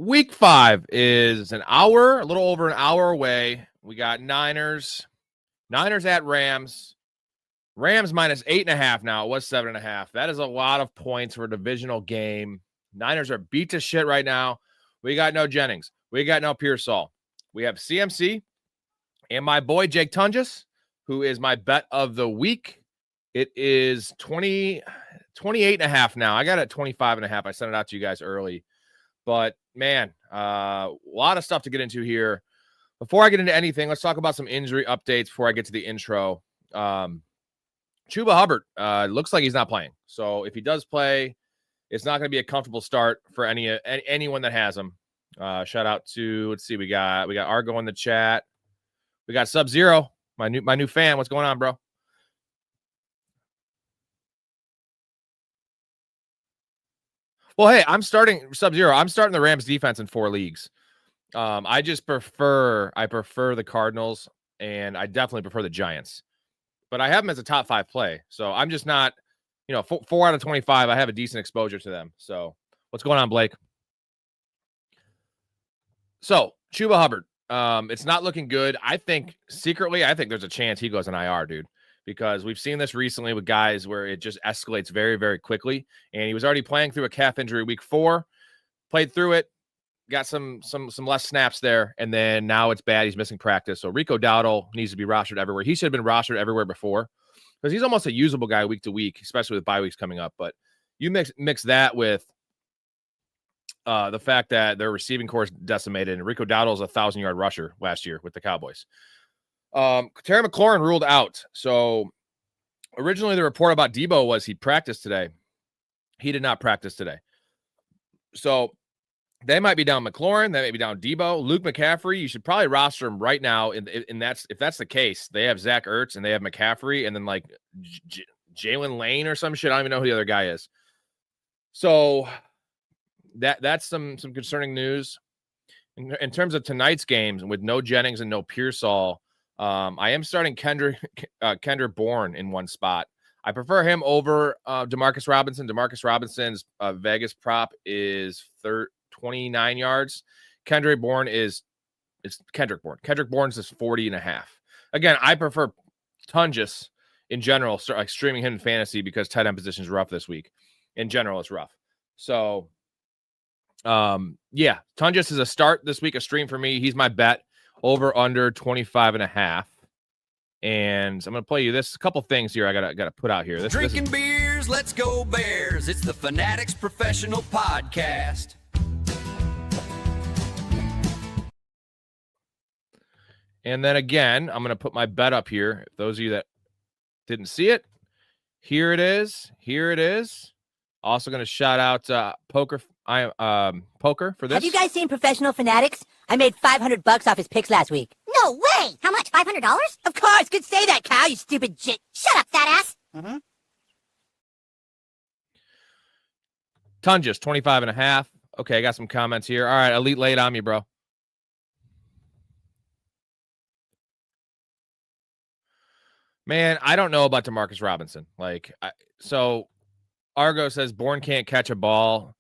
Week 5 is a little over an hour away. We got Niners at Rams. Rams minus 8.5 now. It was 7.5. That is a lot of points for a divisional game. Niners are beat to shit right now. We got no Jennings. We got no Pearsall. We have CMC and my boy Jake Tunges, who is my bet of the week. It is 28.5 now. I got it at 25.5. I sent it out to you guys early. But, man, a lot of stuff to get into here. Before I get into anything, let's talk about some injury updates before I get to the intro. Chuba Hubbard looks like he's not playing. So if he does play, it's not going to be a comfortable start for anyone that has him. Shout out to, let's see, we got Argo in the chat. We got Sub-Zero, my new fan. What's going on, bro? Well, hey, I'm starting Sub-Zero. I'm starting the Rams defense in 4 leagues. I prefer the Cardinals, and I definitely prefer the Giants. But I have them as a top 5 play. So I'm just not, 4 out of 25, I have a decent exposure to them. So what's going on, Blake? So Chuba Hubbard, it's not looking good. I think there's a chance he goes on IR, dude. Because we've seen this recently with guys where it just escalates very, very quickly. And he was already playing through a calf injury week 4, played through it, got some less snaps there, and then now it's bad. He's missing practice. So Rico Dowdle needs to be rostered everywhere. He should have been rostered everywhere before because he's almost a usable guy week to week, especially with bye weeks coming up. But you mix that with the fact that their receiving core is decimated, and Rico Dowdle is a 1,000-yard rusher last year with the Cowboys. Terry McLaurin ruled out. So originally the report about Debo was he practiced today. He did not practice today. So they might be down McLaurin. They might be down Debo. Luke McCaffrey, you should probably roster him right now. And if that's the case, they have Zach Ertz and they have McCaffrey and then like Jalen Lane or some shit. I don't even know who the other guy is. So that's some concerning news. In terms of tonight's games, with no Jennings and no Pearsall, I am starting Kendra Bourne in one spot. I prefer him over Demarcus Robinson. Demarcus Robinson's Vegas prop is 29 yards. Kendrick Bourne is Kendrick Bourne. Kendrick Bourne's is 40.5. Again, I prefer Tunges in general, like streaming him in fantasy because tight end position is rough this week. In general, it's rough. So, yeah, Tunges is a start this week, a stream for me. He's my bet. Over under 25.5. And I'm going to play you this. A couple things here I got to put out here. Drinking beers, let's go Bears. It's the Fanatics Professional Podcast. And then again, I'm going to put my bet up here. If those of you that didn't see it, here it is. Here it is. Also going to shout out Poker for this. Have you guys seen Professional Fanatics? I made $500 off his picks last week. No way! How much? $500? Of course, could say that, Kyle, you stupid jit. Shut up, fat ass! Mm-hmm. Tunges, 25.5. Okay, I got some comments here. All right, Elite laid on me, bro. Man, I don't know about Demarcus Robinson. So Argo says Bourne can't catch a ball.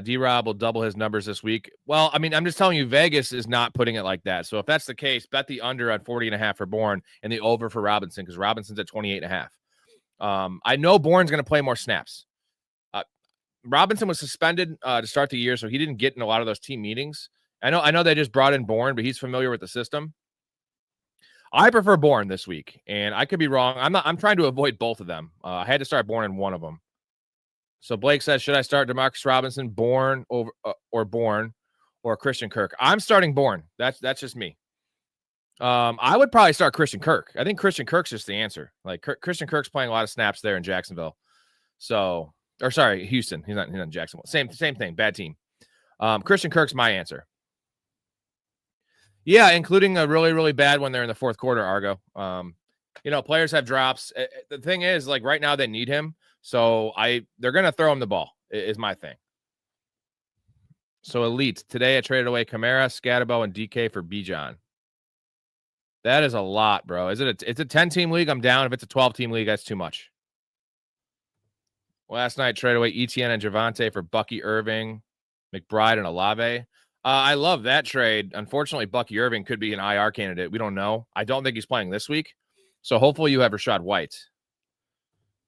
D-Rob will double his numbers this week. Well, I mean, I'm just telling you, Vegas is not putting it like that. So if that's the case, bet the under on 40.5 for Bourne and the over for Robinson because Robinson's at 28.5. I know Bourne's going to play more snaps. Robinson was suspended to start the year, so he didn't get in a lot of those team meetings. I know they just brought in Bourne, but he's familiar with the system. I prefer Bourne this week, and I could be wrong. I'm trying to avoid both of them. I had to start Bourne in one of them. So Blake says, should I start Demarcus Robinson, Bourne, or Bourne, or Christian Kirk? I'm starting Bourne. That's just me. I would probably start Christian Kirk. I think Christian Kirk's just the answer. Like Christian Kirk's playing a lot of snaps there in Jacksonville. So, or sorry, Houston. He's not in Jacksonville. Same thing. Bad team. Christian Kirk's my answer. Yeah, including a really, really bad one there in the fourth quarter, Argo. Players have drops. The thing is, like right now they need him. So they're going to throw him the ball is my thing. So Elite, today I traded away Kamara, Scatterbo, and DK for Bijan. That is a lot, bro. It's a 10-team league. I'm down. If it's a 12-team league, that's too much. Last night, traded away Etienne and Javante for Bucky Irving, McBride, and Olave. I love that trade. Unfortunately, Bucky Irving could be an IR candidate. We don't know. I don't think he's playing this week. So hopefully you have Rashad White.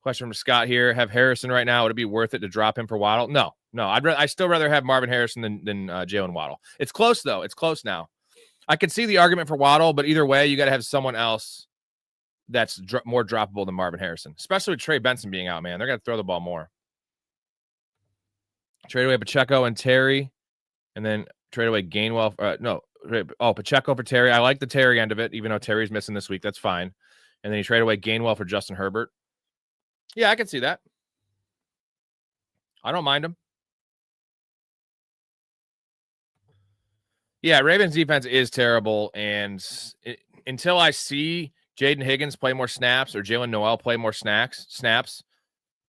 Question from Scott here. Have Harrison right now. Would it be worth it to drop him for Waddle? No. I still rather have Marvin Harrison than Jalen Waddle. It's close, though. It's close now. I could see the argument for Waddle, but either way, you got to have someone else that's more droppable than Marvin Harrison, especially with Trey Benson being out, man. They're going to throw the ball more. Trade away Pacheco and Terry, and then trade away Gainwell. Pacheco for Terry. I like the Terry end of it, even though Terry's missing this week. That's fine. And then you trade away Gainwell for Justin Herbert. Yeah, I can see that. I don't mind him. Yeah, Ravens defense is terrible, and until I see Jaden Higgins play more snaps or Jalen Noel play more snaps,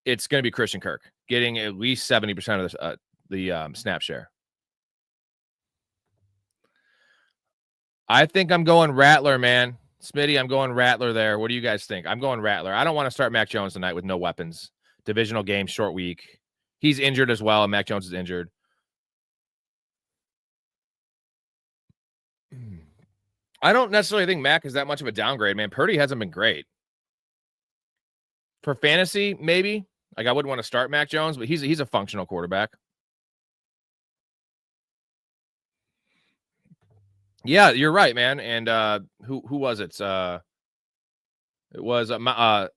it's going to be Christian Kirk getting at least 70% of the snap share. I think I'm going Rattler, man. Smitty, I'm going Rattler there. What do you guys think? I'm going Rattler. I don't want to start Mac Jones tonight with no weapons. Divisional game, short week. He's injured as well, and Mac Jones is injured. I don't necessarily think Mac is that much of a downgrade, man. Purdy hasn't been great. For fantasy, maybe. Like, I wouldn't want to start Mac Jones, but he's a functional quarterback. Yeah, you're right, man. And who was it? It was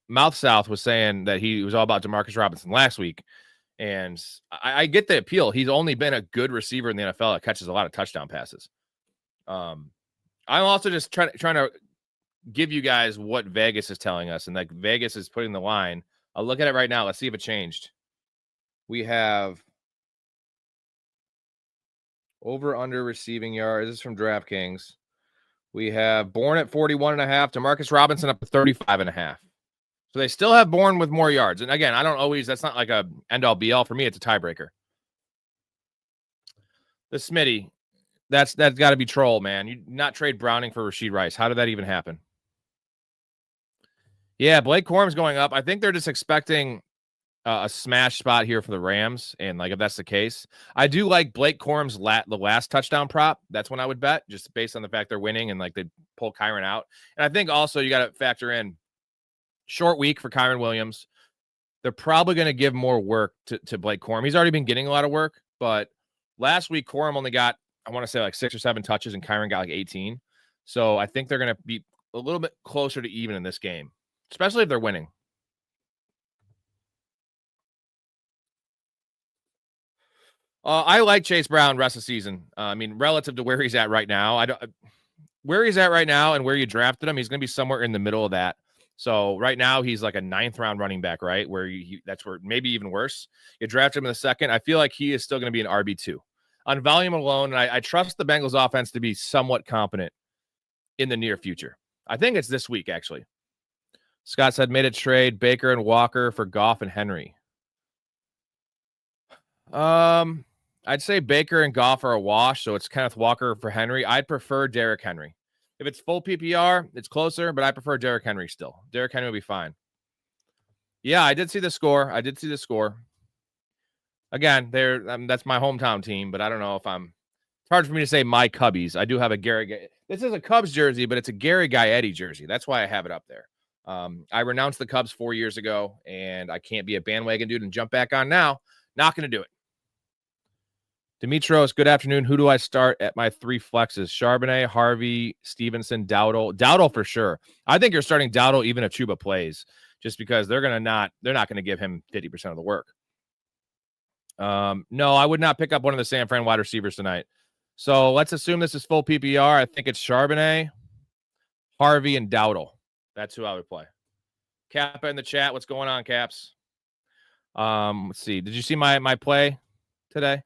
Mouth South was saying that he was all about Demarcus Robinson last week. And I get the appeal. He's only been a good receiver in the NFL that catches a lot of touchdown passes. I'm also just trying to give you guys what Vegas is telling us. And like Vegas is putting the line. I'll look at it right now. Let's see if it changed. We have over under receiving yards. This is from DraftKings. We have Bourne at 41.5. Demarcus Robinson up to 35.5. So they still have Bourne with more yards. And again, that's not like a end all be all. For me, it's a tiebreaker. The Smitty, that's got to be troll, man. You not trade Browning for Rashee Rice. How did that even happen? Yeah, Blake Corum's going up. I think they're just expecting a smash spot here for the Rams. And like, if that's the case, I do like Blake Corum's the last touchdown prop. That's when I would bet, just based on the fact they're winning and like they pull Kyron out. And I think also you got to factor in short week for Kyron Williams. They're probably going to give more work to Blake Corum. He's already been getting a lot of work, but last week Corum only got, I want to say like 6 or 7 touches and Kyron got like 18. So I think they're going to be a little bit closer to even in this game, especially if they're winning. I like Chase Brown rest of the season. I mean, relative to where he's at right now, where he's at right now and where you drafted him, he's going to be somewhere in the middle of that. So right now he's like a 9th round running back, right? Where that's where maybe even worse. You draft him in the 2nd. I feel like he is still going to be an RB2 on volume alone. And I trust the Bengals offense to be somewhat competent in the near future. I think it's this week, actually. Scott said made a trade Baker and Walker for Goff and Henry. I'd say Baker and Goff are a wash, so it's Kenneth Walker for Henry. I'd prefer Derrick Henry. If it's full PPR, it's closer, but I prefer Derrick Henry still. Derrick Henry will be fine. Yeah, I did see the score. Again, that's my hometown team, but I don't know if it's hard for me to say my Cubbies. I do have a Gary. This is a Cubs jersey, but it's a Gary Gaetti jersey. That's why I have it up there. I renounced the Cubs 4 years ago, and I can't be a bandwagon dude and jump back on now. Not going to do it. Demetros, good afternoon. Who do I start at my 3 flexes? Charbonnet, Harvey, Stevenson, Dowdle. Dowdle for sure. I think you're starting Dowdle even if Chuba plays, just because they're not going to give him 50% of the work. No, I would not pick up one of the San Fran wide receivers tonight. So let's assume this is full PPR. I think it's Charbonnet, Harvey, and Dowdle. That's who I would play. Kappa in the chat. What's going on, Caps? Let's see. Did you see my play today?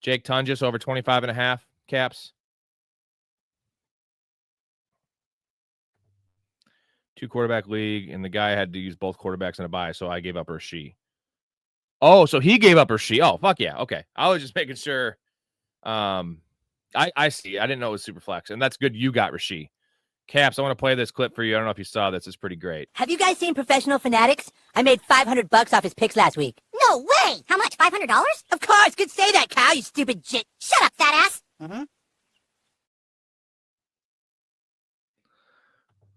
Jake Tungus over 25.5 caps. 2 quarterback league, and the guy had to use both quarterbacks in a bye, so I gave up Rashee. Oh, so he gave up Rashee. Oh, fuck yeah. Okay. I was just making sure. I see. I didn't know it was super flex, and that's good you got Rashee. Caps, I want to play this clip for you. I don't know if you saw this. It's pretty great. Have you guys seen Professional Fanatics? I made $500 off his picks last week. No way! How much, $500? Of course, could say that, Kyle, you stupid jit. Shut up, fat ass! Mm-hmm.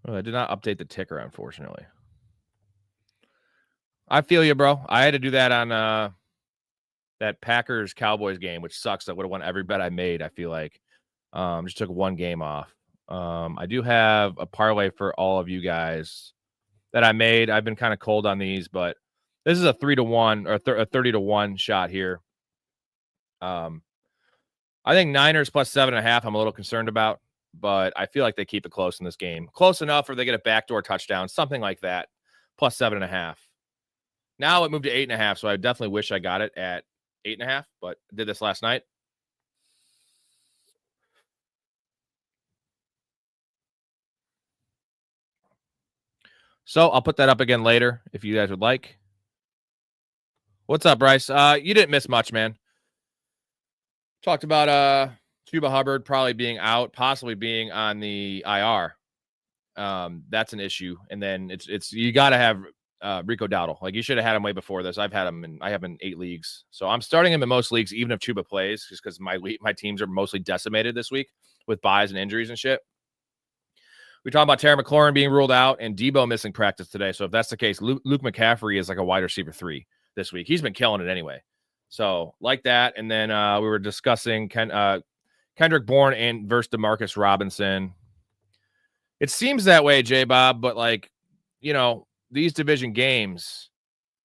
Oh, I did not update the ticker, unfortunately. I feel you, bro. I had to do that on that Packers-Cowboys game, which sucks. I would have won every bet I made, I feel like. Just took one game off. I do have a parlay for all of you guys that I made. I've been kind of cold on these, but this is a 3-1 or a 30-1 shot here. I think Niners plus 7.5. I'm a little concerned about, but I feel like they keep it close in this game. Close enough, or they get a backdoor touchdown, something like that. Plus 7.5. Now it moved to 8.5, so I definitely wish I got it at 8.5, but I did this last night. So I'll put that up again later if you guys would like. What's up, Bryce? You didn't miss much, man. Talked about Chuba Hubbard probably being out, possibly being on the IR. That's an issue. And then it's you got to have Rico Dowdle. Like, you should have had him way before this. I've had him, and I have him in 8 leagues. So I'm starting him in most leagues, even if Chuba plays, just because my teams are mostly decimated this week with buys and injuries and shit. We talked about Terry McLaurin being ruled out and Debo missing practice today. So if that's the case, Luke McCaffrey is like a wide receiver 3 this week. He's been killing it anyway. So like that. And then we were discussing Kendrick Bourne and versus DeMarcus Robinson. It seems that way, J-Bob, but like, these division games,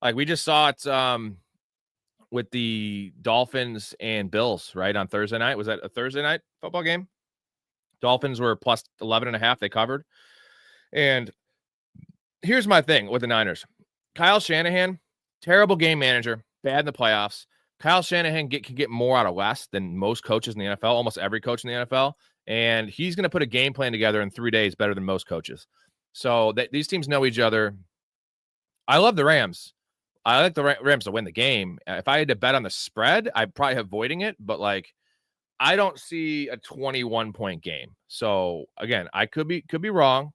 like we just saw it with the Dolphins and Bills, right, on Thursday night. Was that a Thursday night football game? Dolphins were plus 11.5. They covered. And here's my thing with the Niners. Kyle Shanahan, terrible game manager, bad in the playoffs. Kyle Shanahan can get more out of West than most coaches in the NFL, almost every coach in the NFL. And he's going to put a game plan together in 3 days better than most coaches. So these teams know each other. I love the Rams. I like the Rams to win the game. If I had to bet on the spread, I'd probably avoiding it. But like, I don't see a 21-point game. So again, I could be wrong.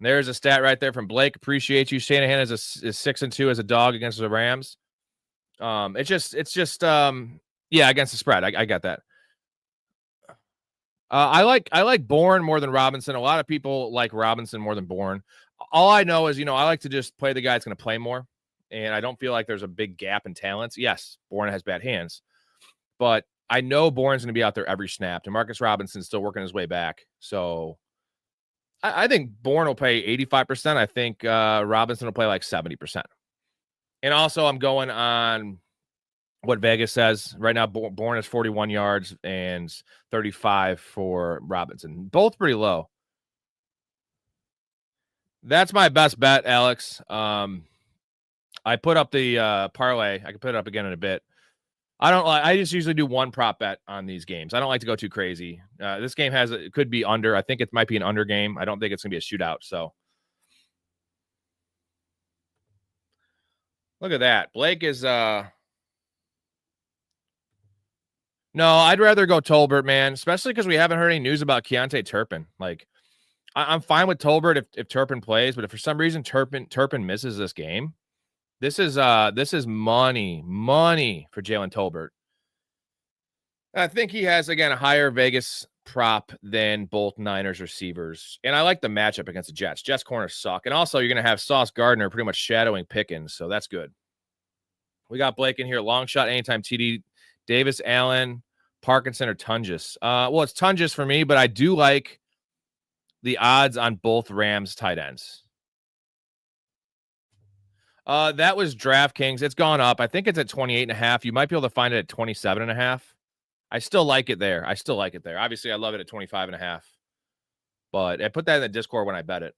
There's a stat right there from Blake. Appreciate you. Shanahan is 6-2 as a dog against the Rams. It's just against the spread. I got that. I like Bourne more than Robinson. A lot of people like Robinson more than Bourne. All I know is, I like to just play the guy that's going to play more. And I don't feel like there's a big gap in talents. Yes, Bourne has bad hands, but I know Bourne's going to be out there every snap. DeMarcus Robinson's still working his way back. So I think Bourne will play 85%. I think Robinson will play like 70%. And also I'm going on what Vegas says. Right now, Bourne is 41 yards and 35 for Robinson. Both pretty low. That's my best bet, Alex. I put up the parlay. I can put it up again in a bit. I just usually do one prop bet on these games. I don't like to go too crazy. This game it could be under. I think it might be an under game. I don't think it's going to be a shootout. So look at that. Blake is no, I'd rather go Tolbert, man, especially because we haven't heard any news about Keontae Turpin. Like, I'm fine with Tolbert if Turpin plays, but if for some reason Turpin misses this game, this is money for Jalen Tolbert. I think he has, again, a higher Vegas prop than both Niners receivers. And I like the matchup against the Jets. Jets corners suck. And also, you're going to have Sauce Gardner pretty much shadowing Pickens, so that's good. We got Blake in here. Long shot, anytime TD. Davis, Allen, Parkinson, or Tunges. Well, it's Tunges for me, but I do like the odds on both Rams tight ends. That was DraftKings. It's gone up. I think it's at 28.5. You might be able to find it at 27.5. I still like it there. Obviously, I love it at 25.5. But I put that in the Discord when I bet it.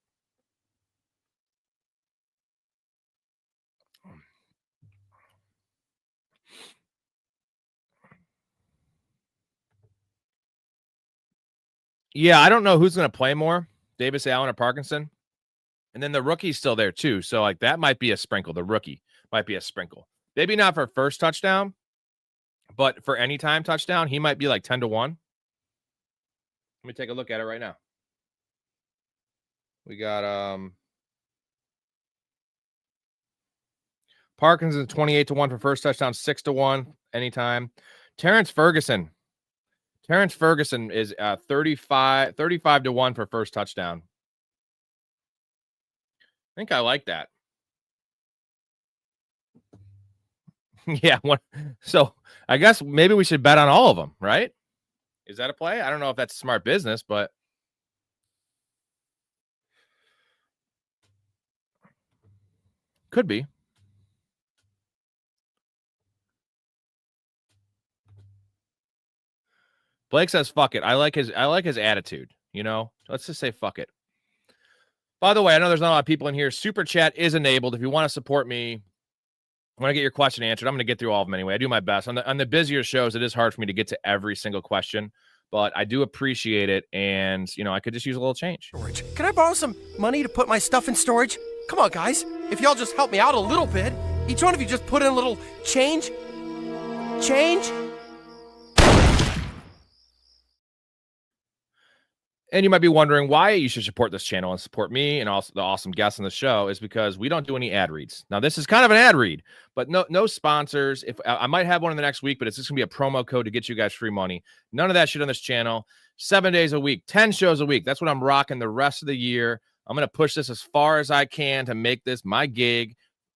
Yeah, I don't know who's going to play more, Davis, Allen, or Parkinson. And then the rookie's still there too. So like that might be a sprinkle. The rookie might be a sprinkle. Maybe not for first touchdown, but for any time touchdown, he might be like 10-1. Let me take a look at it right now. We got Parkinson 28-1 for first touchdown, 6-1 anytime. Terrence Ferguson Terrence Ferguson is 35 to 1 for first touchdown. I think I like that. Yeah. So I guess maybe we should bet on all of them, right? Is that a play? I don't know if that's smart business, but could be. Blake says, fuck it. I like his attitude, you know? Let's just say fuck it. By the way, I know there's not a lot of people in here. Super chat is enabled. If you want to support me, I want to get your question answered. I'm going to get through all of them anyway. I do my best. On the busier shows, it is hard for me to get to every single question, but I do appreciate it. And, you know, I could just use a little change. Storage. Can I borrow some money to put my stuff in storage? Come on, guys. If y'all just help me out a little bit, each one of you just put in a little change. Change. And you might be wondering why you should support this channel and support me and also the awesome guests on the show is because we don't do any ad reads. Now, this is kind of an ad read, but no sponsors. If I might have one in the next week, but it's just going to be a promo code to get you guys free money. None of that shit on this channel. 7 days a week, 10 shows a week. That's what I'm rocking the rest of the year. I'm going to push this as far as I can to make this my gig,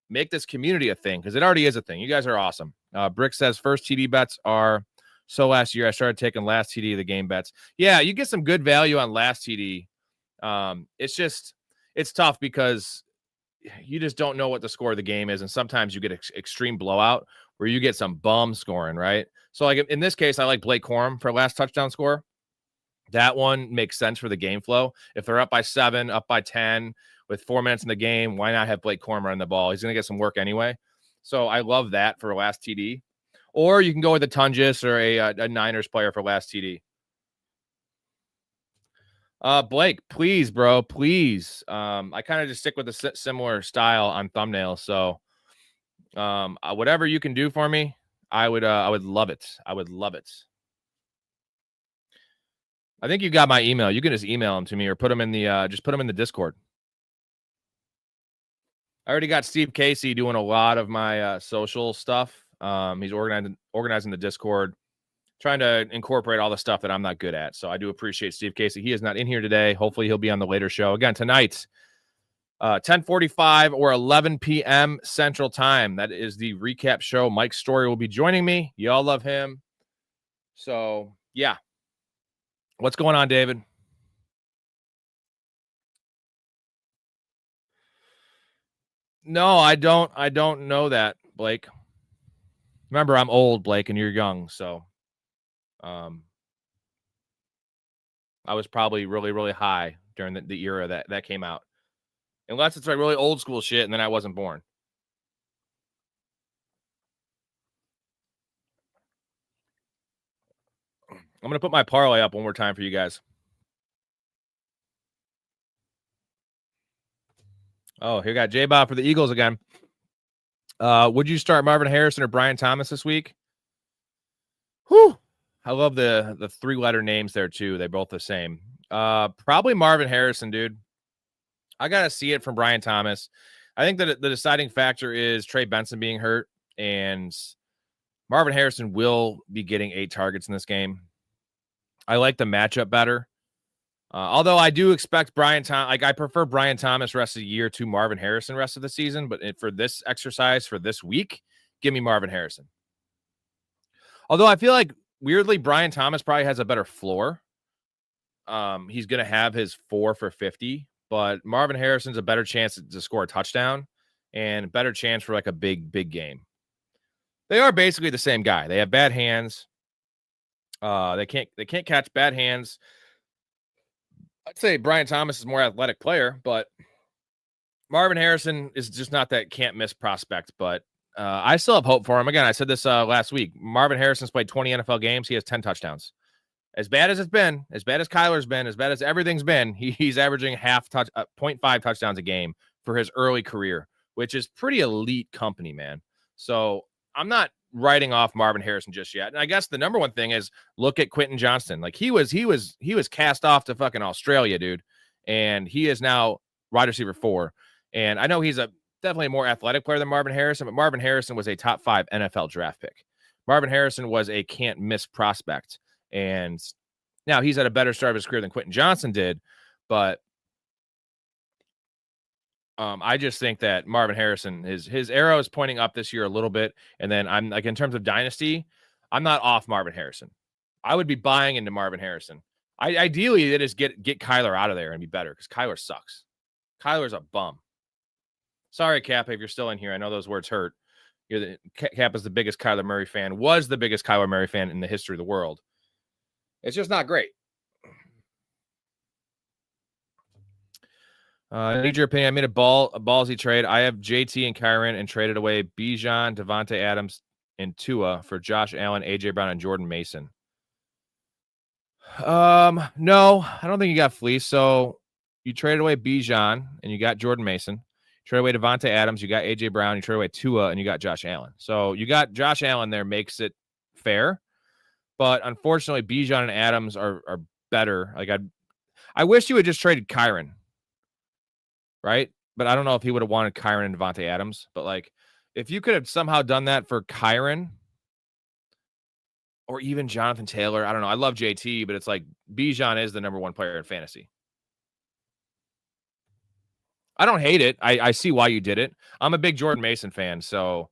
make this community a thing because it already is a thing. You guys are awesome. Brick says first TD bets are... So last year I started taking last TD of the game bets. Yeah, you get some good value on last TD. It's tough because you just don't know what the score of the game is. And sometimes you get extreme blowout where you get some bum scoring, right? So like in this case, I like Blake Corum for last touchdown score. That one makes sense for the game flow. If they're up by 7, up by 10 with 4 minutes in the game, why not have Blake Corum run the ball? He's going to get some work anyway. So I love that for last TD. Or you can go with a Tungus or a Niners player for last TD. Blake, please, bro, please. I kind of just stick with a similar style on thumbnails. So whatever you can do for me, I would love it. I would love it. I think you got my email. You can just email them to me or put them in the just put them in the Discord. I already got Steve Casey doing a lot of my social stuff. He's organizing the Discord, trying to incorporate all the stuff that I'm not good at. So I do appreciate Steve Casey. He is not in here today. Hopefully he'll be on the later show. Again, tonight, 10:45 or 11 p.m. Central Time. That is the recap show. Mike Story will be joining me. Y'all love him. So, yeah. What's going on, David? No, I don't know that, Blake. Remember, I'm old, Blake, and you're young, so I was probably really, really high during the era that came out. Unless it's like really old school shit, and then I wasn't born. I'm going to put my parlay up one more time for you guys. Oh, here we got J-Bob for the Eagles again. Would you start Marvin Harrison or Brian Thomas this week? Whew. I love the 3-letter names there too. They're both the same. Probably Marvin Harrison, dude. I got to see it from Brian Thomas. I think that the deciding factor is Trey Benson being hurt, and Marvin Harrison will be getting 8 targets in this game. I like the matchup better. Although I do expect I prefer Brian Thomas rest of the year to Marvin Harrison rest of the season. But for this exercise, for this week, give me Marvin Harrison. Although I feel like, weirdly, Brian Thomas probably has a better floor. He's going to have his 4 for 50. But Marvin Harrison's a better chance to score a touchdown and better chance for like a big game. They are basically the same guy. They have bad hands. They can't catch bad hands. I'd say Brian Thomas is a more athletic player, but Marvin Harrison is just not that can't miss prospect. But I still have hope for him. Again, I said this last week. Marvin Harrison's played 20 NFL games. He has 10 touchdowns. As bad as it's been, as bad as Kyler's been, as bad as everything's been, he's averaging 0.5 touchdowns a game for his early career, which is pretty elite company, man. So I'm not writing off Marvin Harrison just yet. And I guess the number one thing is look at Quentin Johnston. Like he was cast off to fucking Australia, dude. And he is now wide receiver 4. And I know he's definitely a more athletic player than Marvin Harrison, but Marvin Harrison was a top 5 NFL draft pick. Marvin Harrison was a can't miss prospect. And now he's at a better start of his career than Quentin Johnson did, but I just think that Marvin Harrison, his arrow is pointing up this year a little bit. And then I'm like, in terms of dynasty, I'm not off Marvin Harrison. I would be buying into Marvin Harrison. Ideally, they just get Kyler out of there and be better because Kyler sucks. Kyler's a bum. Sorry, Kappa, if you're still in here. I know those words hurt. Kappa's the biggest Kyler Murray fan, was the biggest Kyler Murray fan in the history of the world. It's just not great. I need your opinion. I made a ballsy trade. I have JT and Kyron and traded away Bijan, Devontae Adams, and Tua for Josh Allen, AJ Brown, and Jordan Mason. No, I don't think you got fleeced. So you traded away Bijan and you got Jordan Mason. You traded away Devontae Adams, you got AJ Brown. You traded away Tua and you got Josh Allen. So you got Josh Allen there, makes it fair. But unfortunately, Bijan and Adams are better. Like I wish you had just traded Kyron. Right? But I don't know if he would have wanted Kyron and Devontae Adams. But like, if you could have somehow done that for Kyron or even Jonathan Taylor, I don't know. I love JT, but it's like Bijan is the number one player in fantasy. I don't hate it. I see why you did it. I'm a big Jordan Mason fan, so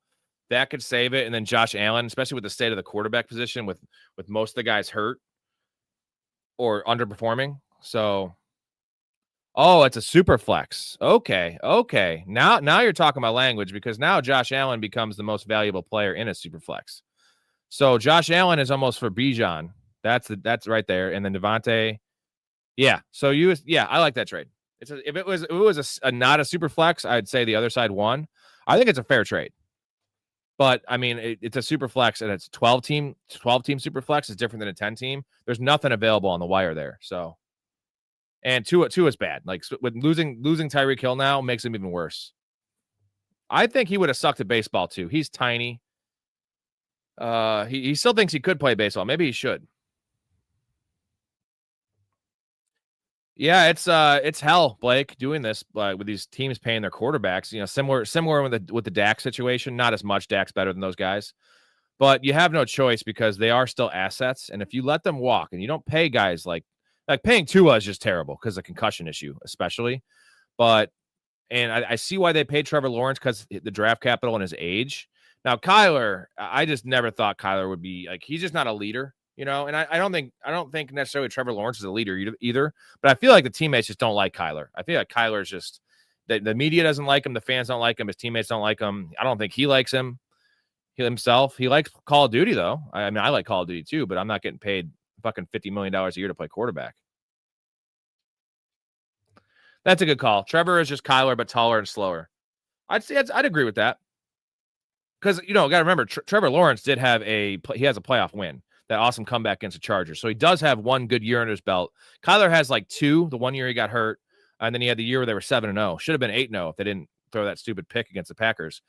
that could save it. And then Josh Allen, especially with the state of the quarterback position, with most of the guys hurt or underperforming. So. Oh, it's a super flex. Okay. Now you're talking my language because now Josh Allen becomes the most valuable player in a super flex. So Josh Allen is almost for Bijan. That's right there. And then Devontae. Yeah. So I like that trade. If it was a not a super flex, I'd say the other side won. I think it's a fair trade. But I mean, it's a super flex and it's 12 team super flex is different than a 10 team. There's nothing available on the wire there. So. And Tua is bad. Like with losing Tyreek Hill now makes him even worse. I think he would have sucked at baseball too. He's tiny. He still thinks he could play baseball. Maybe he should. Yeah, it's hell, Blake, doing this with these teams paying their quarterbacks. You know, similar with the Dak situation. Not as much. Dak's better than those guys, but you have no choice because they are still assets. And if you let them walk and you don't pay guys like paying Tua is just terrible because of the concussion issue, especially. But I see why they paid Trevor Lawrence because the draft capital and his age. Now Kyler, I just never thought Kyler would be like he's just not a leader, you know. And I don't think necessarily Trevor Lawrence is a leader either. But I feel like the teammates just don't like Kyler. I feel like Kyler's just the media doesn't like him, the fans don't like him, his teammates don't like him. I don't think he likes him himself. He likes Call of Duty though. I mean, I like Call of Duty too, but I'm not getting paid fucking $50 million a year to play quarterback. That's a good call. Trevor is just Kyler, but taller and slower. I'd agree with that. Because, you know, got to remember, Trevor Lawrence he has a playoff win, that awesome comeback against the Chargers. So he does have one good year under his belt. Kyler has like two, the 1 year he got hurt. And then he had the year where they were 7-0. Should have been 8-0 if they didn't throw that stupid pick against the Packers.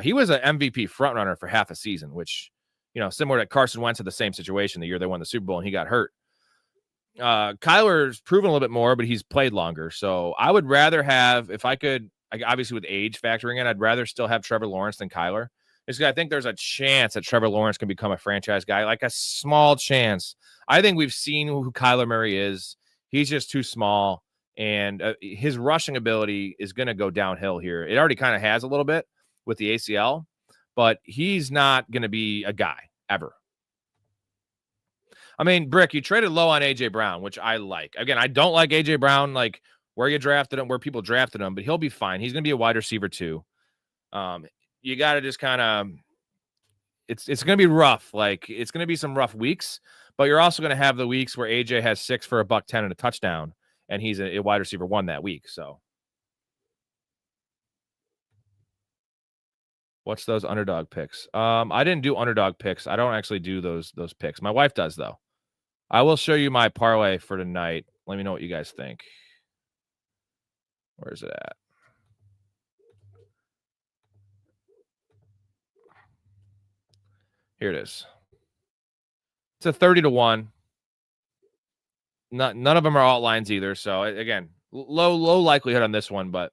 He was an MVP frontrunner for half a season, which, you know, similar to Carson Wentz had the same situation the year they won the Super Bowl and he got hurt. Kyler's proven a little bit more, but he's played longer. So I would rather have, if I could, obviously with age factoring in, I'd rather still have Trevor Lawrence than Kyler. I think there's a chance that Trevor Lawrence can become a franchise guy, like a small chance. I think we've seen who Kyler Murray is. He's just too small, and his rushing ability is going to go downhill here. It already kind of has a little bit with the ACL, but he's not going to be a guy ever. I mean, Brick, you traded low on A.J. Brown, which I like. Again, I don't like A.J. Brown, like where you drafted him, where people drafted him, but he'll be fine. He's going to be a wide receiver too. You got to just kind of, it's going to be rough. Like, it's going to be some rough weeks, but you're also going to have the weeks where AJ has 6 for $110 and a touchdown, and he's a wide receiver 1 that week. So what's those underdog picks? I didn't do underdog picks. I don't actually do those picks. My wife does though. I will show you my parlay for tonight. Let me know what you guys think. Where is it at? Here it is. It's a 30-1. None of them are alt lines either. So again, low likelihood on this one, but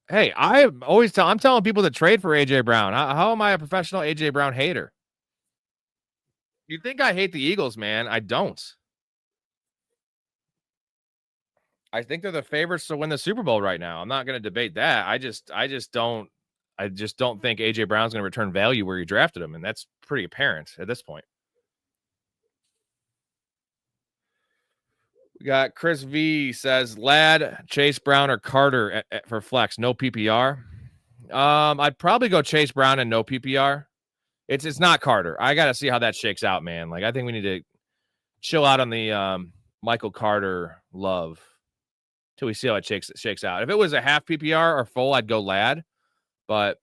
Hey, I'm telling people to trade for AJ Brown. How am I a professional AJ Brown hater? You think I hate the Eagles, man? I don't. I think they're the favorites to win the Super Bowl right now. I'm not going to debate that. I just don't think AJ Brown's going to return value where you drafted him, and that's pretty apparent at this point. We got Chris V says Ladd, Chase Brown, or Carter for flex. No PPR. I'd probably go Chase Brown and no PPR. It's not Carter. I got to see how that shakes out, man. Like, I think we need to chill out on the Michael Carter love till we see how it shakes out. If it was a half PPR or full, I'd go Ladd. But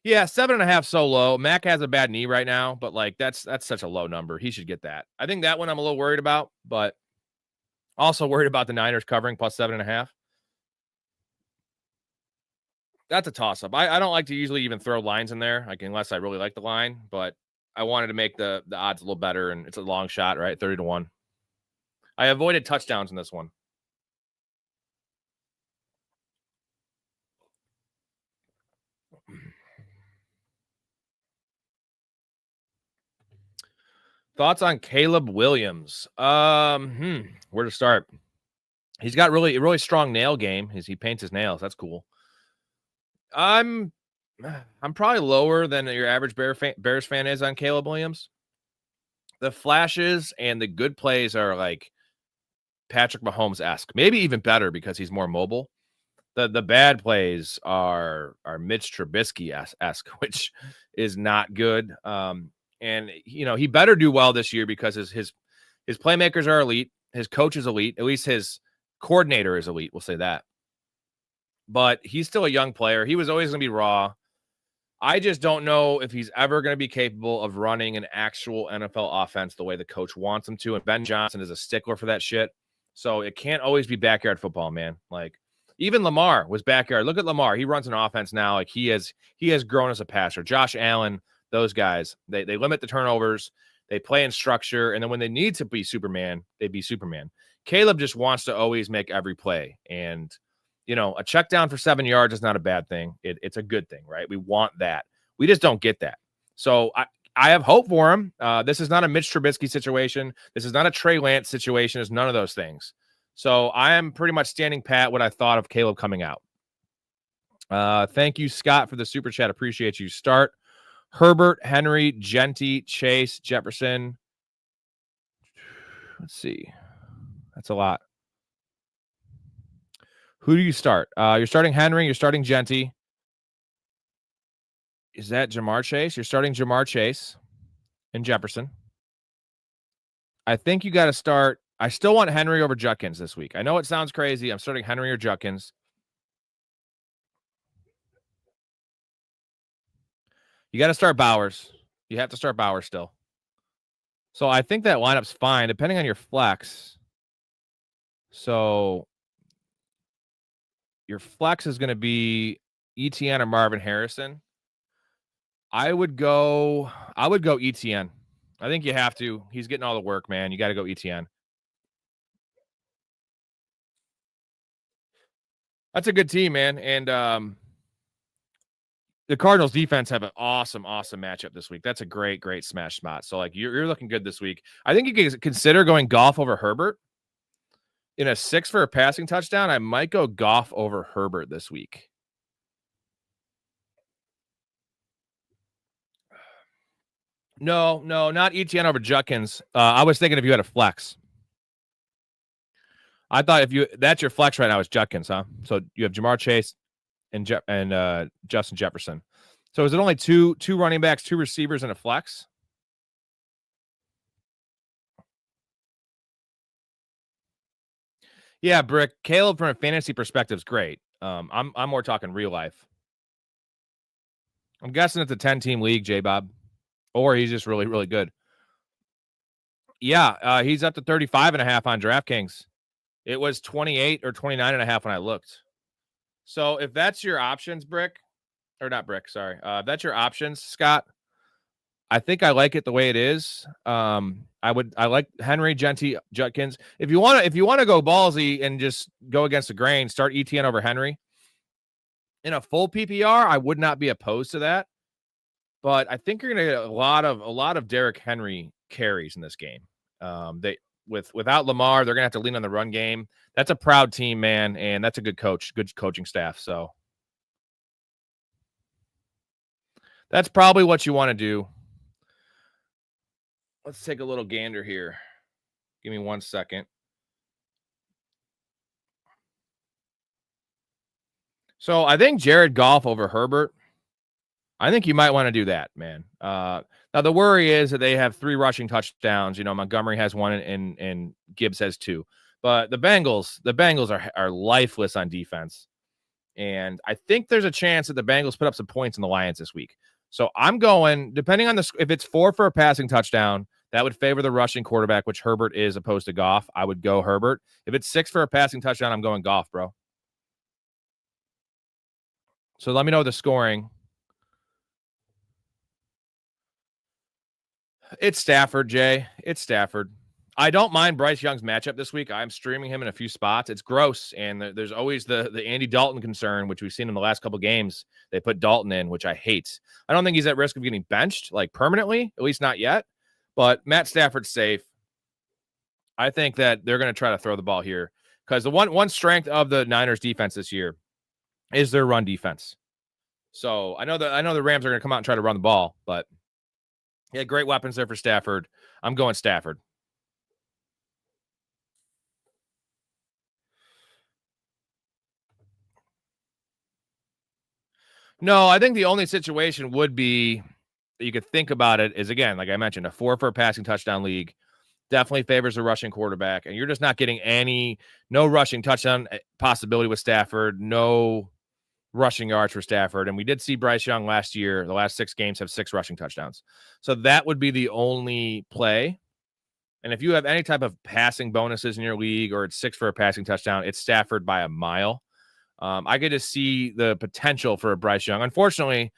yeah, 7.5 so low. Mac has a bad knee right now, but like that's such a low number. He should get that. I think that one I'm a little worried about, but also worried about the Niners covering plus 7.5. That's a toss-up. I don't like to usually even throw lines in there, like unless I really like the line, but I wanted to make the odds a little better, and it's a long shot, right? 30-1. I avoided touchdowns in this one. Thoughts on Caleb Williams? Where to start? He's got really strong nail game. He paints his nails. That's cool. I'm probably lower than your average Bears fan is on Caleb Williams. The flashes and the good plays are like Patrick Mahomes-esque, maybe even better because he's more mobile. The bad plays are Mitch Trubisky-esque, which is not good. And he better do well this year because his playmakers are elite, his coach is elite, at least his coordinator is elite. We'll say that. But he's still a young player. He was always going to be raw. I just don't know if he's ever going to be capable of running an actual NFL offense the way the coach wants him to. And Ben Johnson is a stickler for that shit. So it can't always be backyard football, man. Like even Lamar was backyard. Look at Lamar. He runs an offense now. Like he has grown as a passer. Josh Allen, those guys, they limit the turnovers. They play in structure. And then when they need to be Superman, they be Superman. Caleb just wants to always make every play. And a check down for 7 yards is not a bad thing. It's a good thing, right? We want that. We just don't get that. So I have hope for him. This is not a Mitch Trubisky situation. This is not a Trey Lance situation. It's none of those things. So I am pretty much standing pat what I thought of Caleb coming out. Thank you, Scott, for the super chat. Appreciate you. Start Herbert, Henry, Genty, Chase, Jefferson. Let's see. That's a lot. Who do you start? You're starting Henry. You're starting Genty. Is that Jamar Chase? You're starting Jamar Chase and Jefferson. I think you got to start. I still want Henry over Judkins this week. I know it sounds crazy. I'm starting Henry or Judkins. You got to start Bowers. You have to start Bowers still. So I think that lineup's fine, depending on your flex. So your flex is going to be ETN or Marvin Harrison. I would go ETN. I think you have to. He's getting all the work, man. You got to go ETN. That's a good team, man. And the Cardinals defense have an awesome matchup this week. That's a great smash spot. So like you're looking good this week. I think you can consider going Goff over Herbert. In a 6 for a passing touchdown, I might go Goff over Herbert this week. No, not ETN over Judkins. I was thinking if you had a flex. I thought that's your flex right now is Judkins, huh? So you have Jamar Chase and Justin Jefferson. So is it only two running backs, 2 receivers, and a flex? Yeah, Brick. Caleb from a fantasy perspective is great. I'm more talking real life. I'm guessing it's a 10-team league, J-Bob. Or he's just really, really good. Yeah, he's up to 35.5 on DraftKings. It was 28 or 29.5 when I looked. So if that's your options, Brick, or not Brick, sorry. If that's your options, Scott, I think I like it the way it is. I like Henry, Genty, Judkins. If you want to go ballsy and just go against the grain, start ETN over Henry. In a full PPR, I would not be opposed to that. But I think you're going to get a lot of Derrick Henry carries in this game. Without Lamar, they're going to have to lean on the run game. That's a proud team, man, and that's a good coaching staff. So that's probably what you want to do. Let's take a little gander here. Give me 1 second. So I think Jared Goff over Herbert. I think you might want to do that, man. Now the worry is that they have 3 rushing touchdowns. You know, Montgomery has 1 and Gibbs has 2. But the Bengals are lifeless on defense. And I think there's a chance that the Bengals put up some points in the Lions this week. So I'm going, depending on if it's 4 for a passing touchdown, that would favor the rushing quarterback, which Herbert is opposed to Goff. I would go Herbert. If it's 6 for a passing touchdown, I'm going Goff, bro. So let me know the scoring. It's Stafford, Jay. It's Stafford. I don't mind Bryce Young's matchup this week. I'm streaming him in a few spots. It's gross, and there's always the Andy Dalton concern, which we've seen in the last couple games. They put Dalton in, which I hate. I don't think he's at risk of getting benched, like permanently, at least not yet. But Matt Stafford's safe. I think that they're going to try to throw the ball here because the one strength of the Niners defense this year is their run defense. So I know the Rams are going to come out and try to run the ball, but yeah, great weapons there for Stafford. I'm going Stafford. No, I think the only situation would be that you could think about it is, again, like I mentioned, a 4 for a passing touchdown league definitely favors a rushing quarterback, and you're just not getting no rushing touchdown possibility with Stafford, no rushing yards for Stafford. And we did see Bryce Young last year, the last 6 games have 6 rushing touchdowns. So that would be the only play. And if you have any type of passing bonuses in your league or it's 6 for a passing touchdown, it's Stafford by a mile. I get to see the potential for a Bryce Young. Unfortunately,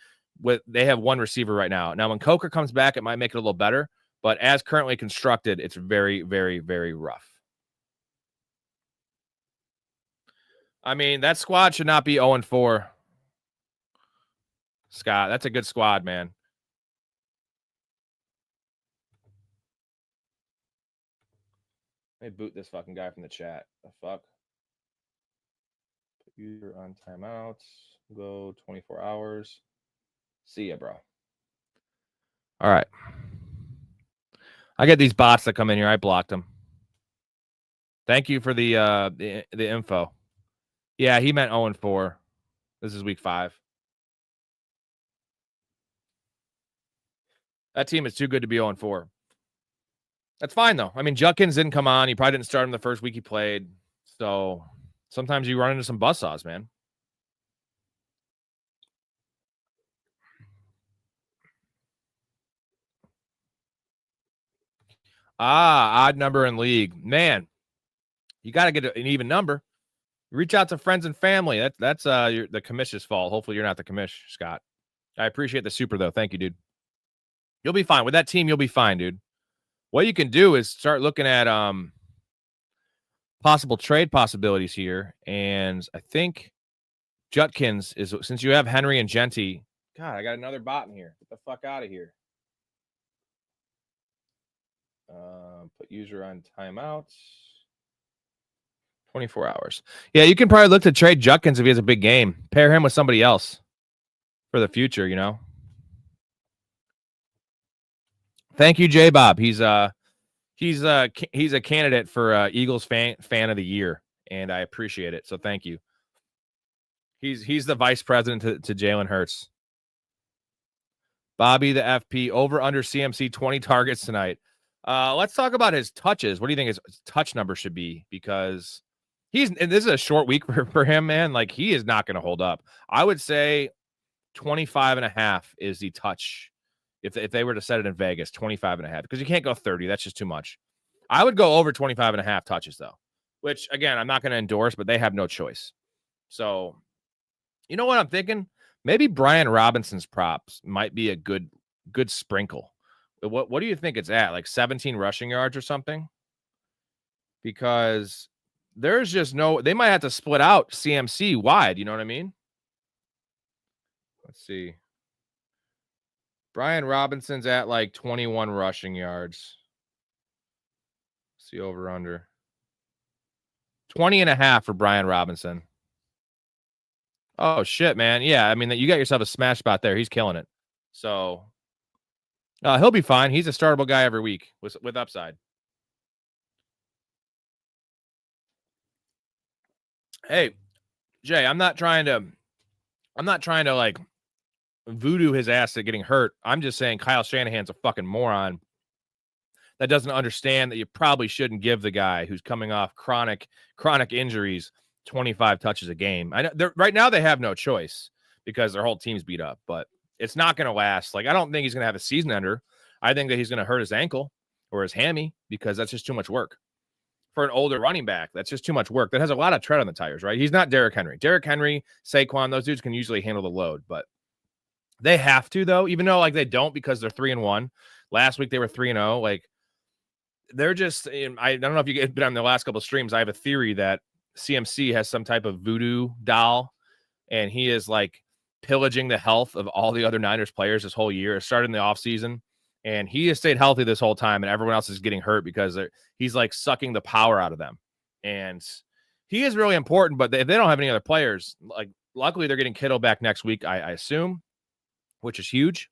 they have 1 receiver right now. Now, when Coker comes back, it might make it a little better. But as currently constructed, it's very, very, very rough. I mean, that squad should not be 0-4. Scott, that's a good squad, man. Let me boot this fucking guy from the chat. The fuck? Put user on timeout. Go 24 hours. See ya, bro. All right. I get these bots that come in here. I blocked them. Thank you for the info. Yeah, he meant 0-4. This is week 5. That team is too good to be 0-4. That's fine, though. I mean, Judkins didn't come on. He probably didn't start him the first week he played. So sometimes you run into some buzzsaws, man. Odd number in league. Man, you got to get an even number. Reach out to friends and family. That's the commission's fault. Hopefully you're not the commish, Scott. I appreciate the super, though. Thank you, dude. You'll be fine. With that team, you'll be fine, dude. What you can do is start looking at possible trade possibilities here. And I think Judkins is, since you have Henry and Genty. God, I got another bot in here. Get the fuck out of here. Put user on timeout. 24 hours. Yeah, you can probably look to trade Judkins if he has a big game. Pair him with somebody else for the future, you know. Thank you, J Bob. He's a candidate for Eagles fan of the year, and I appreciate it. So thank you. He's the vice president to Jalen Hurts. Bobby the FP over under CMC 20 targets tonight. Let's talk about his touches. What do you think his touch number should be? Because and this is a short week for him, man. Like, he is not going to hold up. I would say 25.5 is the touch. If they were to set it in Vegas, 25.5, because you can't go 30. That's just too much. I would go over 25.5 touches, though, which, again, I'm not going to endorse, but they have no choice. So, you know what I'm thinking? Maybe Brian Robinson's props might be a good sprinkle. What do you think it's at? Like 17 rushing yards or something? Because there's just they might have to split out CMC wide. You know what I mean? Let's see. Brian Robinson's at like 21 rushing yards. Let's see over under. 20.5 for Brian Robinson. Oh shit, man. Yeah, I mean you got yourself a smash spot there. He's killing it. So he'll be fine. He's a startable guy every week with upside. Hey, Jay, I'm not trying to like voodoo his ass at getting hurt. I'm just saying Kyle Shanahan's a fucking moron that doesn't understand that you probably shouldn't give the guy who's coming off chronic injuries 25 touches a game. I know right now they have no choice because their whole team's beat up, but it's not going to last. Like, I don't think he's going to have a season ender. I think that he's going to hurt his ankle or his hammy because that's just too much work. For an older running back, that's just too much work. That has a lot of tread on the tires, right? He's not Derrick Henry. Derrick Henry, Saquon, those dudes can usually handle the load, but they have to, though, even though like they don't because they're 3-1. Last week they were 3-0. Like, they're just, I don't know if you get been on the last couple of streams. I have a theory that CMC has some type of voodoo doll, and he is like pillaging the health of all the other Niners players this whole year. It started in the offseason, and he has stayed healthy this whole time, and everyone else is getting hurt because he's like sucking the power out of them. And he is really important, but if they don't have any other players, like luckily they're getting Kittle back next week, I assume, which is huge.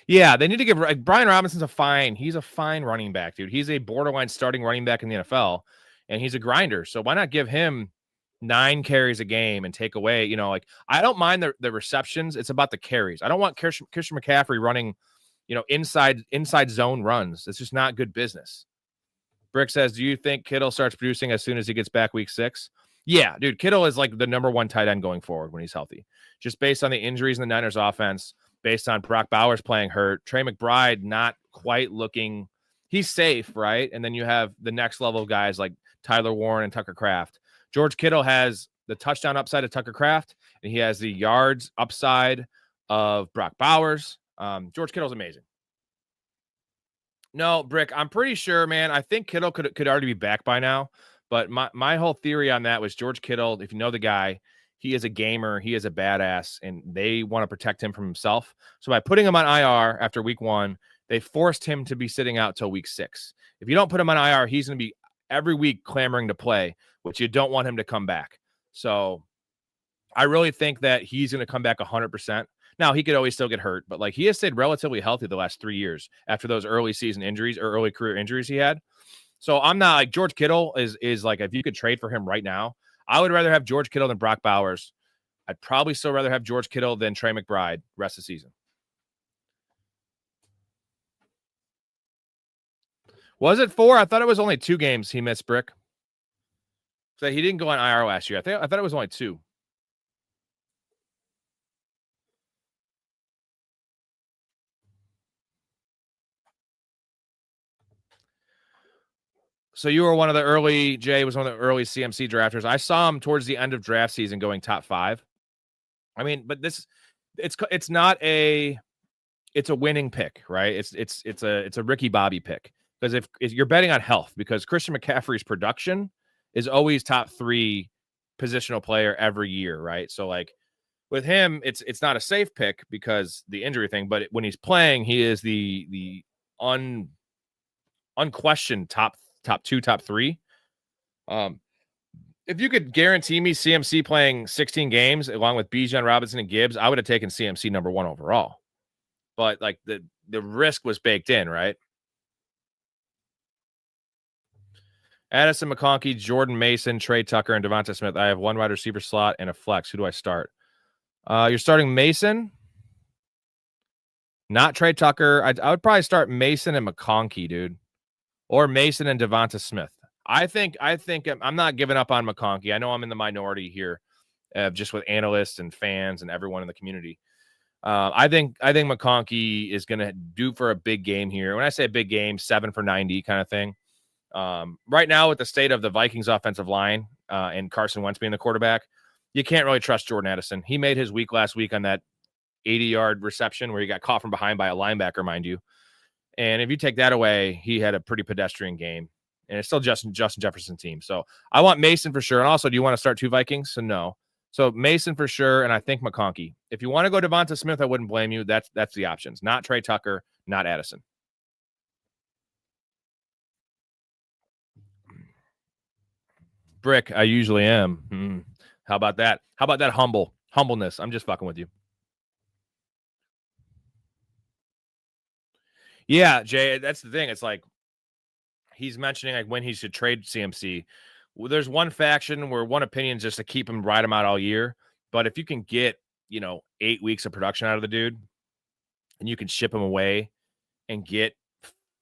Yeah, they need to give Brian Robinson's he's a fine running back, dude. He's a borderline starting running back in the NFL, and he's a grinder. So why not give him 9 carries a game and take away, like I don't mind the receptions. It's about the carries. I don't want Christian McCaffrey running, inside zone runs. It's just not good business. Brick says, do you think Kittle starts producing as soon as he gets back week 6? Yeah, dude, Kittle is like the number 1 tight end going forward when he's healthy. Just based on the injuries in the Niners offense, based on Brock Bowers playing hurt, Trey McBride not quite looking, he's safe, right? And then you have the next level of guys like Tyler Warren and Tucker Kraft. George Kittle has the touchdown upside of Tucker Kraft, and he has the yards upside of Brock Bowers. George Kittle's amazing. No, Brick, I'm pretty sure, man. I think Kittle could already be back by now. But my whole theory on that was George Kittle, if you know the guy, he is a gamer. He is a badass, and they want to protect him from himself. So by putting him on IR after week 1, they forced him to be sitting out till week 6. If you don't put him on IR, he's going to be every week clamoring to play, which you don't want him to come back. So I really think that he's going to come back 100%. Now, he could always still get hurt, but like he has stayed relatively healthy the last 3 years after those early season injuries or early career injuries he had. So I'm not like George Kittle is like, if you could trade for him right now, I would rather have George Kittle than Brock Bowers. I'd probably still rather have George Kittle than Trey McBride rest of the season. Was it 4? I thought it was only 2 games he missed, Brick. So he didn't go on IR last year. I thought it was only 2. So you were one of the early, Jay was one of the early CMC drafters. I saw him towards the end of draft season going top 5. I mean, but it's not it's a winning pick, right? It's a Ricky Bobby pick because if you're betting on health, because Christian McCaffrey's production is always top 3 positional player every year, right? So like with him, it's not a safe pick because the injury thing, but when he's playing, he is the unquestioned top 2, top 3. If you could guarantee me CMC playing 16 games along with Bijan Robinson and Gibbs, I would have taken CMC number 1 overall. But like the risk was baked in, right? Addison McConkey, Jordan Mason, Trey Tucker, and Devonta Smith. I have 1 wide receiver slot and a flex. Who do I start? You're starting Mason, not Trey Tucker. I would probably start Mason and McConkey, dude, or Mason and Devonta Smith. I think I'm not giving up on McConkey. I know I'm in the minority here, just with analysts and fans and everyone in the community. I think McConkey is going to do for a big game here. When I say a big game, 7 for 90 kind of thing. Right now, with the state of the Vikings offensive line and Carson Wentz being the quarterback, you can't really trust Jordan Addison. He made his week last week on that 80-yard reception where he got caught from behind by a linebacker, mind you. And if you take that away, he had a pretty pedestrian game. And it's still Justin Jefferson team. So I want Mason for sure. And also, do you want to start 2 Vikings? So no. So Mason for sure, and I think McConkey. If you want to go Devonta Smith, I wouldn't blame you. That's the options. Not Trey Tucker, not Addison. Brick, I usually am. How about that? How about that humbleness? I'm just fucking with you. Yeah, Jay, that's the thing. It's like he's mentioning like when he should trade CMC. Well, there's one faction where one opinion is just to keep him, ride him out all year. But if you can get, 8 weeks of production out of the dude and you can ship him away and get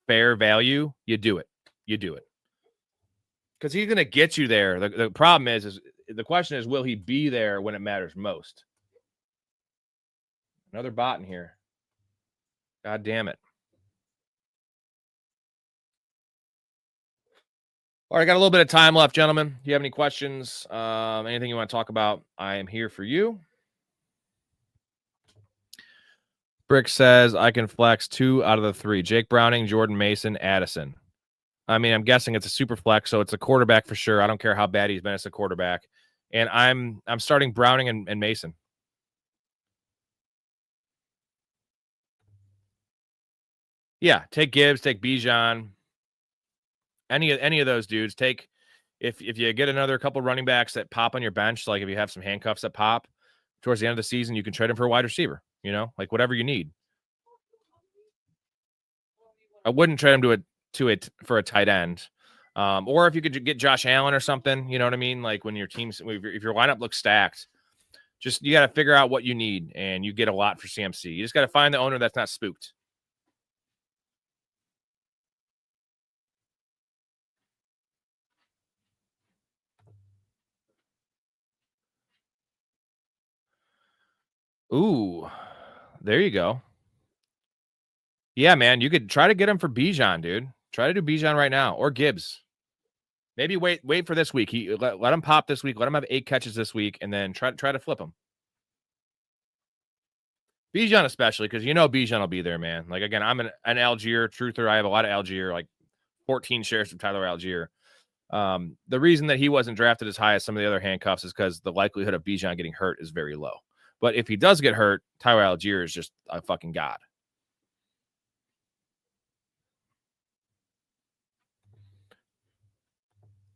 fair value, you do it. You do it. Because he's going to get you there. The problem is the question is, will he be there when it matters most? Another bot in here. God damn it. All right, got a little bit of time left, gentlemen. Do you have any questions? Anything you want to talk about? I am here for you. Brick says I can flex 2 out of the 3. Jake Browning, Jordan Mason, Addison. I mean, I'm guessing it's a super flex, so it's a quarterback for sure. I don't care how bad he's been as a quarterback. And I'm starting Browning and Mason. Yeah, take Gibbs, take Bijan. Any of those dudes. Take if you get another couple running backs that pop on your bench, like if you have some handcuffs that pop towards the end of the season, you can trade them for a wide receiver, like whatever you need. I wouldn't trade him for a tight end. Or if you could get Josh Allen or something, you know what I mean? Like when if your lineup looks stacked, just you got to figure out what you need, and you get a lot for CMC. You just got to find the owner that's not spooked. Ooh, there you go. Yeah, man, you could try to get him for Bijan, dude. Try to do Bijan right now, or Gibbs. Maybe wait for this week. Let him pop this week. Let him have 8 catches this week, and then try to flip him. Bijan especially, because Bijan will be there, man. Like again, I'm an Algier truther. I have a lot of Algier, like 14 shares of Tyler Algier. The reason that he wasn't drafted as high as some of the other handcuffs is because the likelihood of Bijan getting hurt is very low. But if he does get hurt, Tyler Algier is just a fucking god.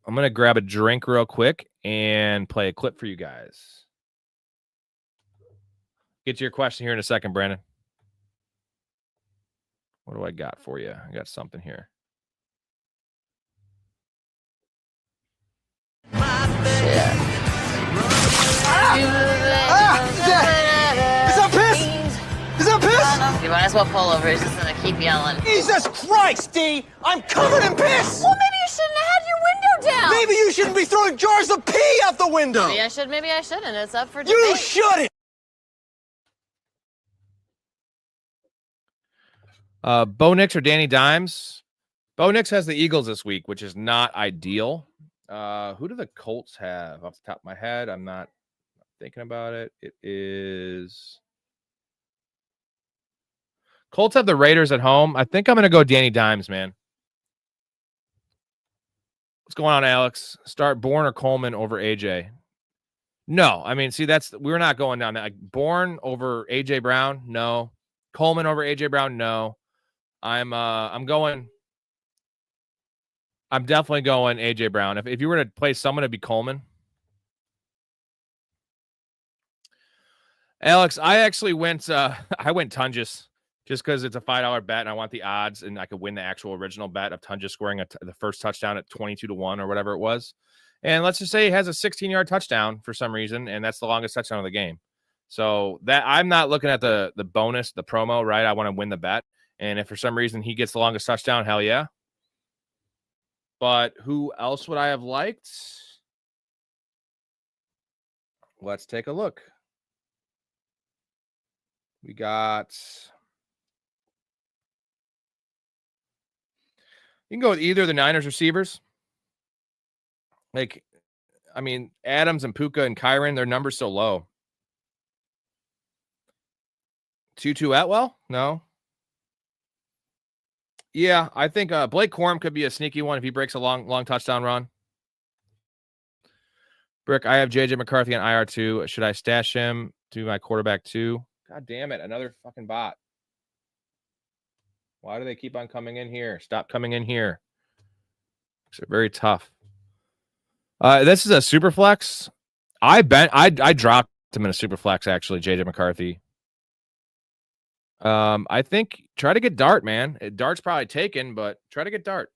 I'm going to grab a drink real quick and play a clip for you guys. Get to your question here in a second, Brandon. What do I got for you? I got something here. Is that piss? Is that piss? You might as well pull over. He's just gonna keep yelling. Jesus Christ, D! I'm covered in piss! Well, maybe you shouldn't have had your window down. Maybe you shouldn't be throwing jars of pee out the window! Maybe I should, maybe I shouldn't. It's up for debate. You shouldn't! Bo Nix or Danny Dimes? Bo Nix has the Eagles this week, which is not ideal. Who do the Colts have off the top of my head? I'm not thinking about it. It is Colts have the Raiders at home. I think I'm going to go Danny Dimes, man. What's going on, Alex? Start Bourne or Coleman over AJ? No, I mean, see, we're not going down that. Like Bourne over AJ Brown, no. Coleman over AJ Brown, no. I'm definitely going AJ Brown. If you were to play someone, it'd be Coleman. Alex, I actually went Tungus just because it's a $5 bet and I want the odds and I could win the actual original bet of Tungus scoring the first touchdown at 22-1 or whatever it was. And let's just say he has a 16-yard touchdown for some reason, and that's the longest touchdown of the game. So that I'm not looking at the bonus, the promo, right? I want to win the bet. And if for some reason he gets the longest touchdown, hell yeah. But who else would I have liked? Let's take a look. We got... You can go with either of the Niners receivers. Like, I mean, Adams and Puka and Kyron, their numbers so low. Tutu Atwell? No. Yeah, I think Blake Corum could be a sneaky one if he breaks a long touchdown run. Brick, I have JJ McCarthy on IR 2. Should I stash him to my quarterback 2? God damn it, another fucking bot. Why do they keep on coming in here? Stop coming in here. They're very tough. This is a super flex. I dropped him in a super flex, actually, JJ McCarthy. I think try to get Dart, man. Dart's probably taken, but try to get Dart.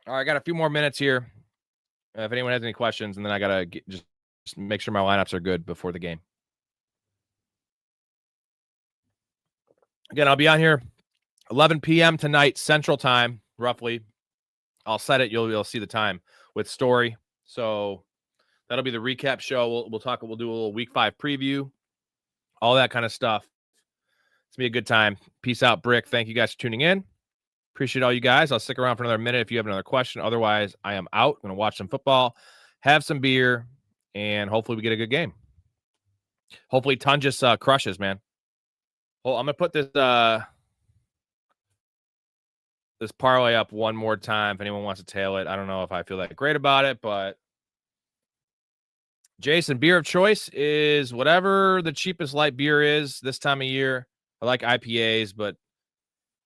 All right, I got a few more minutes here. If anyone has any questions, and then I gotta just make sure my lineups are good before the game. Again, I'll be on here 11 p.m. tonight, Central Time, roughly. I'll set it. You'll see the time with Story. So that'll be the recap show. We'll talk. We'll do a little Week 5 preview, all that kind of stuff. It's gonna be a good time. Peace out, Brick. Thank you guys for tuning in. Appreciate all you guys. I'll stick around for another minute if you have another question. Otherwise, I am out. I'm gonna watch some football, have some beer, and hopefully we get a good game. Hopefully Tungus crushes, man. Well, I'm gonna put this this parlay up one more time if anyone wants to tail it. I don't know if I feel that great about it, but Jason, beer of choice is whatever the cheapest light beer is this time of year. I like IPAs, but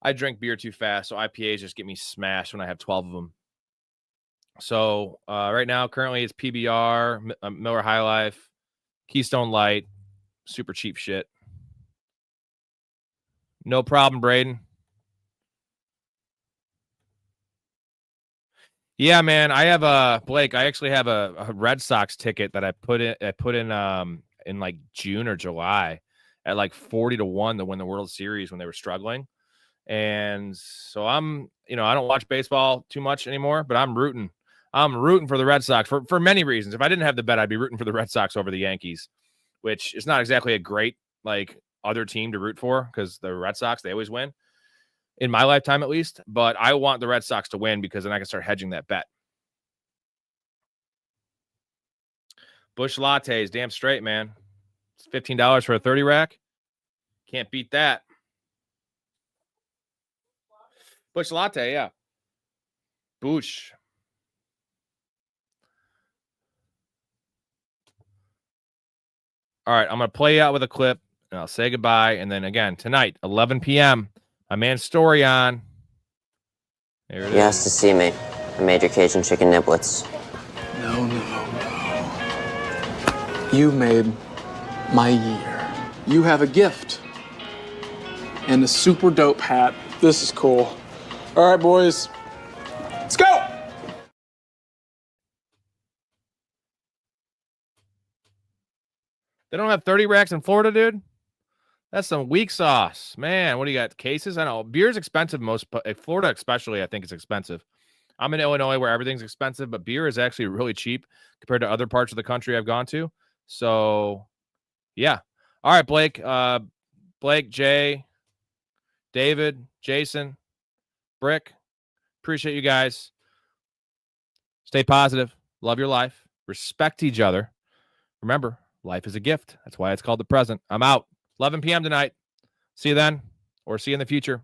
I drink beer too fast, so IPAs just get me smashed when I have 12 of them. So right now, currently, it's PBR, Miller High Life, Keystone Light, super cheap shit. No problem, Braden. Yeah, man, I have Blake. I actually have a Red Sox ticket that I put in like June or July at like 40-1 to win the World Series when they were struggling. And so I don't watch baseball too much anymore, but I'm rooting for the Red Sox for many reasons. If I didn't have the bet, I'd be rooting for the Red Sox over the Yankees, which is not exactly a great like other team to root for because the Red Sox, they always win in my lifetime at least. But I want the Red Sox to win because then I can start hedging that bet. Bush lattes, damn straight, man. It's $15 for a 30 rack. Can't beat that. Bush latte, yeah. Bush. All right, I'm going to play out with a clip, and I'll say goodbye. And then again, tonight, 11 p.m., my man Story on. There it is. He asked to see me. I made your Cajun chicken niblets. No. You made my year. You have a gift. And a super dope hat. This is cool. All right, boys. Let's go! They don't have 30 racks in Florida, dude? That's some weak sauce. Man, what do you got? Cases? I know. Beer's expensive. Florida especially, I think it's expensive. I'm in Illinois where everything's expensive, but beer is actually really cheap compared to other parts of the country I've gone to. So, yeah. All right, Blake. Blake, Jay, David, Jason, Brick. Appreciate you guys. Stay positive. Love your life. Respect each other. Remember, life is a gift. That's why it's called the present. I'm out. 11 p.m. tonight. See you then, or see you in the future.